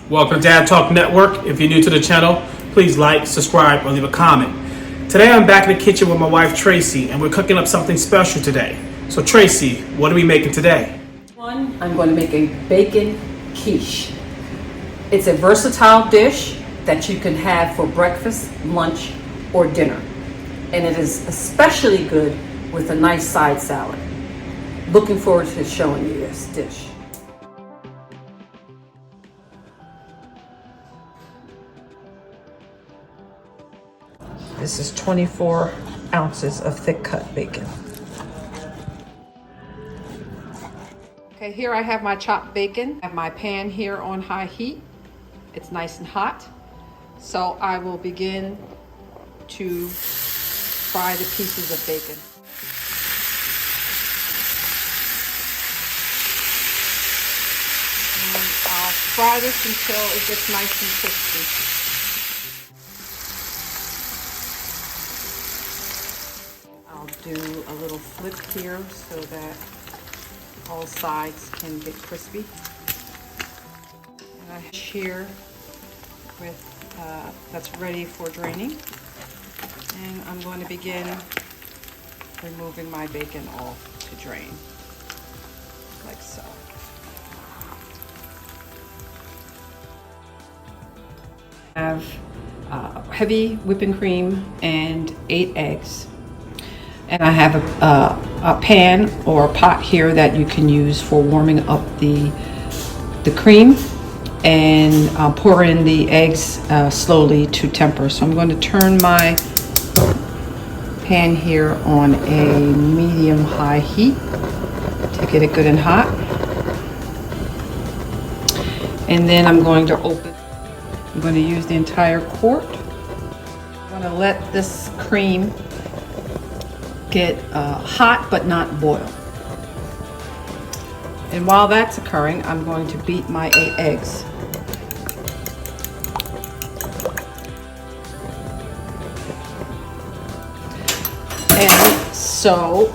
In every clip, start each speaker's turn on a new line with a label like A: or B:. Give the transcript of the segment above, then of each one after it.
A: Welcome to Dad Talk Network. If you're new to the channel, please like, subscribe, or leave a comment. Today I'm back in the kitchen with my wife Tracy, and we're cooking up something special today. So Tracy, what are we making today?
B: I'm going to make a bacon quiche. It's a versatile dish that you can have for breakfast, lunch, or dinner. And it is especially good with a nice side salad. Looking forward to showing you this dish. This is 24 ounces of thick cut bacon. Okay, here I have my chopped bacon. I have my pan here on high heat. It's nice and hot. So I will begin to fry the pieces of bacon. And I'll fry this until it gets nice and crispy. Do a little flip here so that all sides can get crispy. And I here with that's ready for draining. And I'm going to begin removing my bacon off to drain, like so. I have heavy whipping cream and 8 eggs. And I have a pan or a pot here that you can use for warming up the cream, and pour in the eggs slowly to temper. So I'm going to turn my pan here on a medium-high heat to get it good and hot. And then I'm going to I'm going to use the entire quart. I'm going to let this cream get hot but not boil. And while that's occurring, I'm going to beat my 8 eggs. And so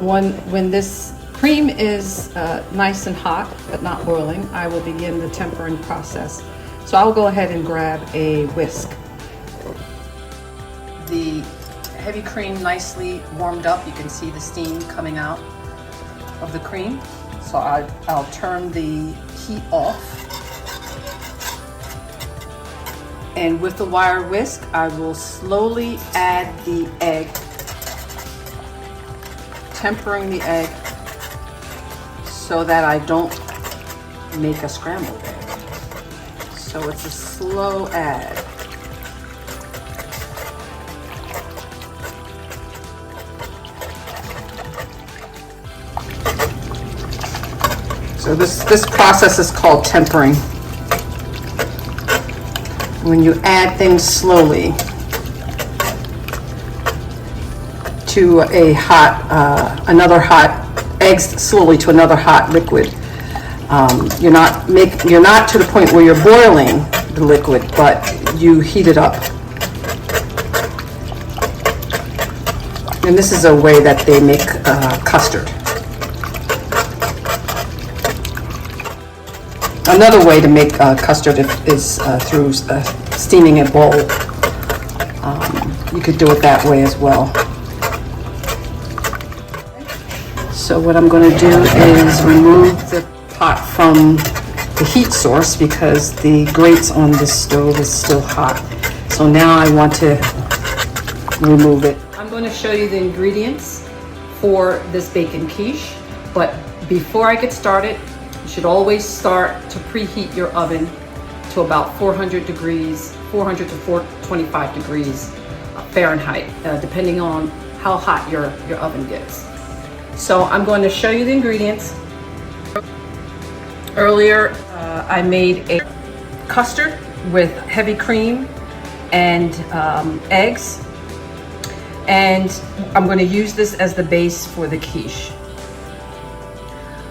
B: when this cream is nice and hot but not boiling, I will begin the tempering process. So I'll go ahead and grab a whisk. The heavy cream nicely warmed up. You can see the steam coming out of the cream. So I'll turn the heat off. And with the wire whisk, I will slowly add the egg, tempering the egg so that I don't make a scrambled egg. So it's a slow add. So this process is called tempering. When you add things slowly to a hot, eggs slowly to another hot liquid. You're not to the point where you're boiling the liquid, but you heat it up. And this is a way that they make custard. Another way to make custard is through steaming a bowl. You could do it that way as well. So what I'm going to do is remove the pot from the heat source because the grates on this stove is still hot. So now I want to remove it. I'm going to show you the ingredients for this bacon quiche, but before I get started, you should always start to preheat your oven to about 400 to 425 degrees Fahrenheit, depending on how hot your oven gets. So I'm going to show you the ingredients. Earlier, I made a custard with heavy cream and eggs, and I'm going to use this as the base for the quiche.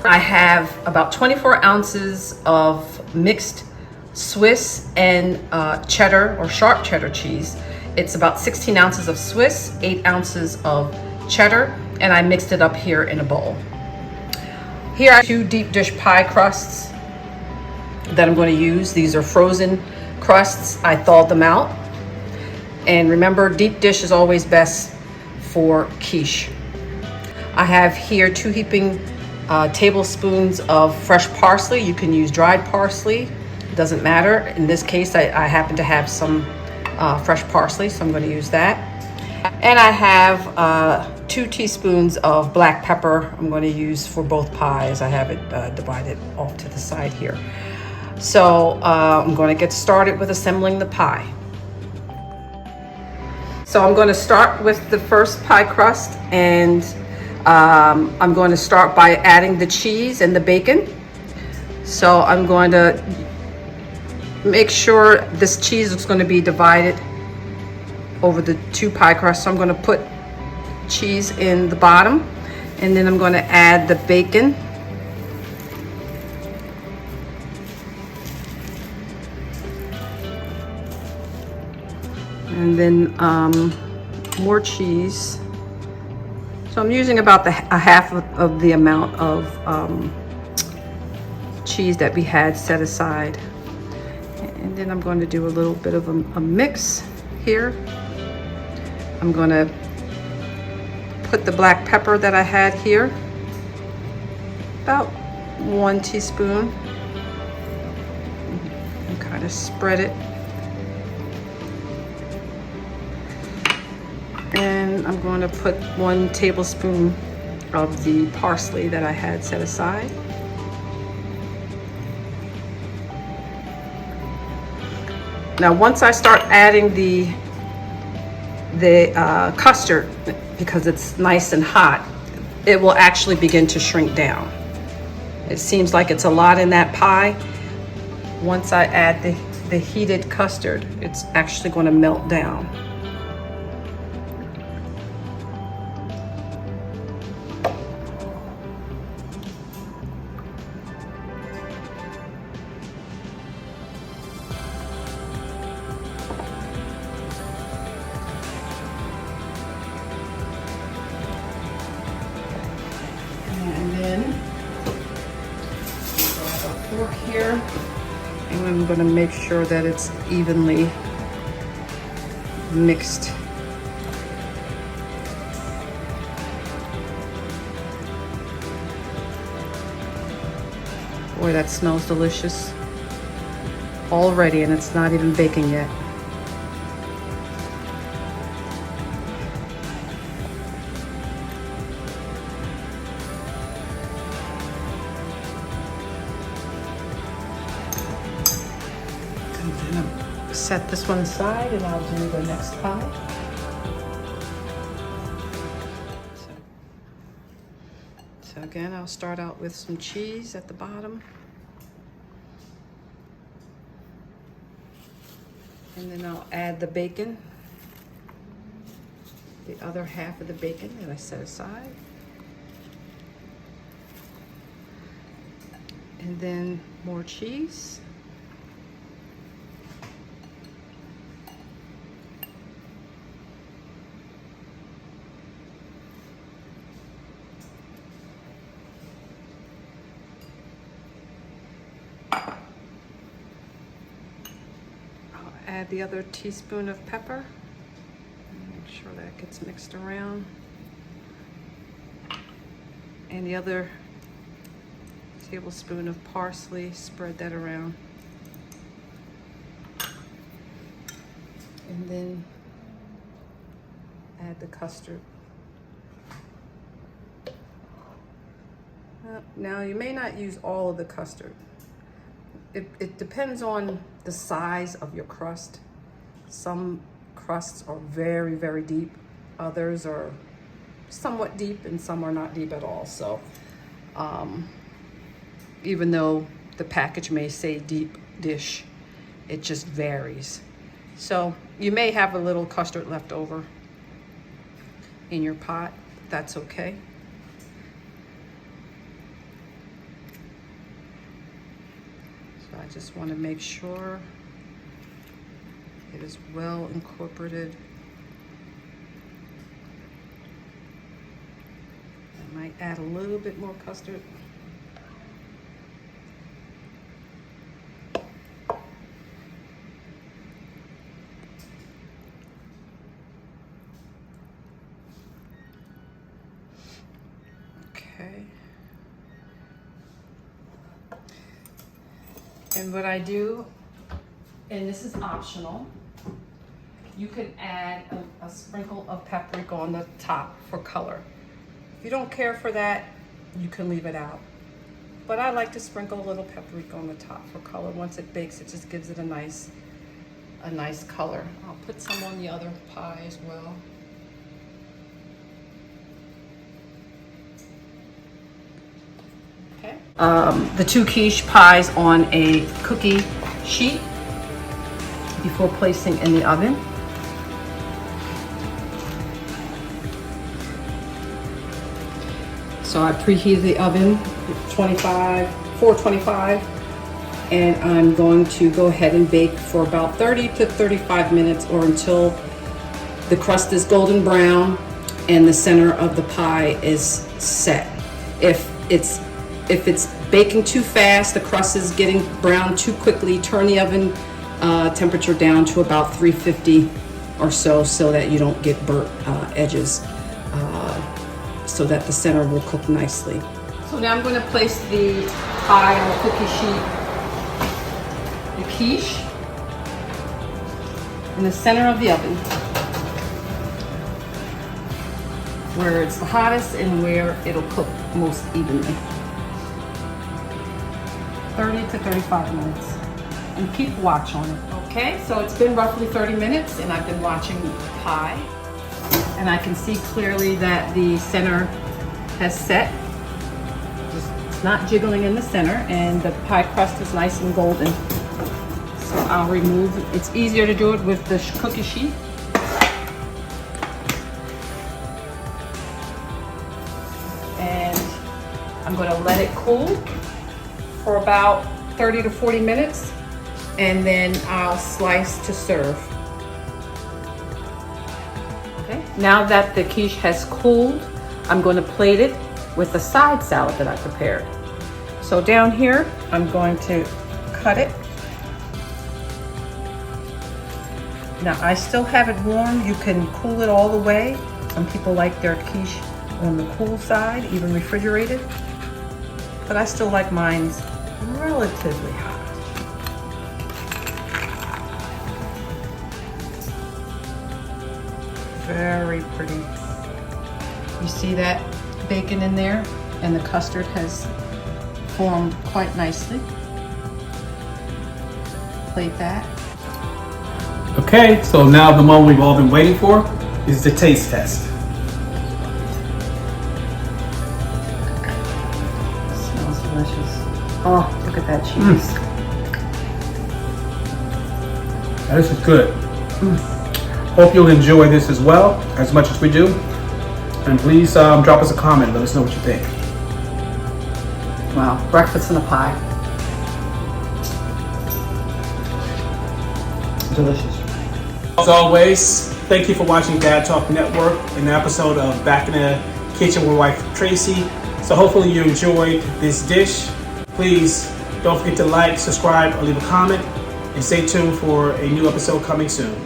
B: I have about 24 ounces of mixed Swiss and cheddar or sharp cheddar cheese. It's about 16 ounces of Swiss, 8 ounces of cheddar, and I mixed it up here in a bowl. Here are 2 deep dish pie crusts. that I'm going to use. These are frozen crusts. I thawed them out. And remember, deep dish is always best for quiche. I have here 2 heaping tablespoons of fresh parsley. You can use dried parsley, it doesn't matter. In this case, I happen to have some fresh parsley, so I'm going to use that. And I have 2 teaspoons of black pepper I'm going to use for both pies. I have it divided off to the side here. So I'm going to get started with assembling the pie. So I'm going to start with the first pie crust, and I'm going to start by adding the cheese and the bacon. So I'm going to make sure this cheese is going to be divided over the 2 pie crusts. So I'm going to put cheese in the bottom, and then I'm going to add the bacon. And then more cheese. So I'm using about a half of the amount of cheese that we had set aside. And then I'm going to do a little bit of a mix here. I'm going to put the black pepper that I had here, about 1 teaspoon, and kind of spread it. And I'm going to put 1 tablespoon of the parsley that I had set aside. Now, once I start adding the custard, because it's nice and hot, it will actually begin to shrink down. It seems like it's a lot in that pie. Once I add the heated custard, it's actually going to melt down. And then I have a fork here, and I'm going to make sure that it's evenly mixed. Boy, that smells delicious already, and it's not even baking yet. Set this one aside, and I'll do the next pie. So again, I'll start out with some cheese at the bottom. And then I'll add the bacon, the other half of the bacon that I set aside. And then more cheese. Add the other teaspoon of pepper. Make sure that gets mixed around. And the other tablespoon of parsley, spread that around. And then add the custard. Now you may not use all of the custard. It depends on the size of your crust. Some crusts are very, very deep. Others are somewhat deep, and some are not deep at all. So even though the package may say deep dish, it just varies. So you may have a little custard left over in your pot. That's okay. I just want to make sure it is well incorporated. I might add a little bit more custard. And what I do, and this is optional, you can add a sprinkle of paprika on the top for color. If you don't care for that, you can leave it out. But I like to sprinkle a little paprika on the top for color. Once it bakes, it just gives it a nice color. I'll put some on the other pie as well. Okay. The 2 quiche pies on a cookie sheet before placing in the oven. So I preheated the oven, 425, and I'm going to go ahead and bake for about 30 to 35 minutes or until the crust is golden brown and the center of the pie is set. If it's baking too fast, the crust is getting brown too quickly, turn the oven temperature down to about 350 or so that you don't get burnt edges. So that the center will cook nicely. So now I'm going to place the pie on the cookie sheet, the quiche, in the center of the oven, where it's the hottest and where it'll cook most evenly. 30 to 35 minutes. And keep watch on it. Okay, so it's been roughly 30 minutes and I've been watching the pie. And I can see clearly that the center has set. It's not jiggling in the center, and the pie crust is nice and golden. So I'll remove it. It's easier to do it with the cookie sheet. And I'm going to let it cool for about 30 to 40 minutes, and then I'll slice to serve. Now that the quiche has cooled, I'm going to plate it with the side salad that I prepared. So down here, I'm going to cut it. Now I still have it warm. You can cool it all the way. Some people like their quiche on the cool side, even refrigerated. But I still like mine relatively hot. Very pretty. You see that bacon in there, and the custard has formed quite nicely. Plate that.
A: Okay, so now the moment we've all been waiting for is the taste test.
B: Smells delicious. Oh, look at that cheese.
A: This is good. Hope you'll enjoy this as well, as much as we do. And please drop us a comment. Let us know what you think.
B: Wow, breakfast and a pie.
A: Delicious. As always, thank you for watching Dad Talk Network, an episode of Back in the Kitchen with wife Tracy. So hopefully you enjoyed this dish. Please don't forget to like, subscribe, or leave a comment. And stay tuned for a new episode coming soon.